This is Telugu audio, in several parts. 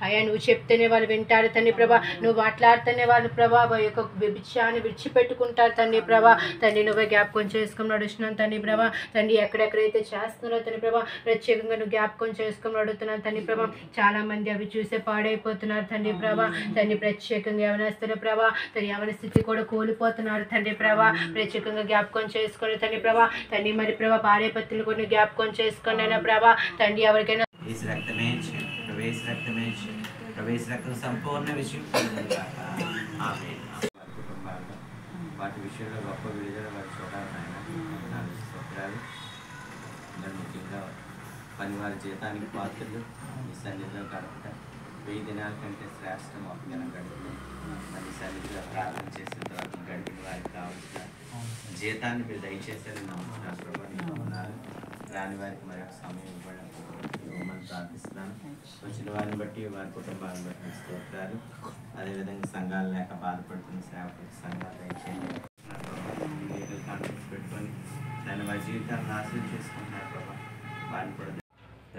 అయ్యా నువ్వు చెప్తేనే వాళ్ళు వింటారు తండ్రి ప్రభా, నువ్వు మాట్లాడితేనే వాళ్ళు ప్రభా యొక్క విషయాన్ని విడిచిపెట్టుకుంటారు తండ్రి ప్రభా. తండ్రి నువ్వే జ్ఞాపకం చేసుకుని నడుస్తున్నాను తండ్రి ప్రభా. తండ్రి ఎక్కడెక్కడైతే చేస్తున్నారో తండ్రి ప్రభా ప్రత్యేకంగా నువ్వు జ్ఞాపకం చేసుకుని నడుతున్నాను తండ్రి ప్రభా. చాలా మంది అవి చూసే పాడైపోతున్నారు తండ్రి ప్రభా. తండ్రి ప్రత్యేకంగా యవనస్తున్న ప్రభా, తండ్రి యవన స్థితి కూడా కోల్పోతున్నారు తండ్రి ప్రభా. ప్రత్యేకంగా జ్ఞాపకం చేసుకుని తండ్రి ప్రభా. తండ్రి మరి ప్రభా భార్య భర్తలు కూడా జ్ఞాపకం చేసుకుని అయినా ప్రభా. తండ్రి ఎవరికైనా प्रवेश रक्त संपूर्ण विषय वाటి విషయంలో గొప్ప విడుదల వారి చూడాలి స్తోత్రాలు. ముఖ్యంగా పనివారి జీతానికి పాత్రలు ఈ సన్నిధిలో గడపట 1000 దినాల కంటే శ్రేష్టం ఒక దినం గడుపుతుంది. మన సన్నిధిలో ప్రార్థన చేసిన తర్వాత గడిపిన వారికి కావాల్సిన జీతాన్ని మీరు దయచేసారని నమ్ముతున్నారు ప్రభావ. రాని వారికి మరొక సమయం ఇవ్వడం ప్రార్థిస్తున్నాను. వచ్చిన వారిని బట్టి వారి కుటుంబాలను బట్టి స్తోత్రాలు. అదేవిధంగా సంఘాలు లేక బాధపడుతున్న సేవకులకు సంఘాలు దయచేయండి. కాన్ఫిడెన్స్ పెట్టుకొని దాన్ని వారి జీవితాన్ని నాశనం చేసుకుంటున్నారు ప్రభావ. వారిని కూడా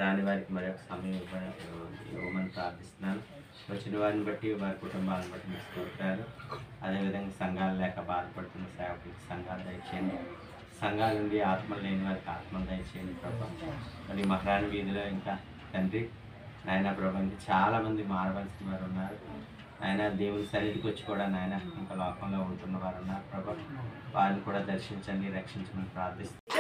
రాని వారికి మరొక సమయం ఇవ్వమని ప్రార్థిస్తున్నాను. వచ్చిన వారిని బట్టి వారి కుటుంబాలను బట్టి స్తోత్రాలు. అదేవిధంగా సంఘాలు లేక బాధపడుతున్న సేవకులకు సంఘాలు దయచేయండి. సంఘాల నుండి ఆత్మలు లేని వారికి ఆత్మలు దయచేయండి ప్రభా. మరి మహారాణి వీధిలో ఇంకా తండ్రి నాయన ప్రభా ఇంకా చాలామంది మారవలసిన వారు ఉన్నారు. ఆయన దేవుని సన్నిధికి వచ్చి కూడా నాయన ఇంకా లోకంలో ఉంటున్న వారు ఉన్నారు ప్రభా. వారిని కూడా దర్శించండి, రక్షించమని ప్రార్థిస్తున్నాను.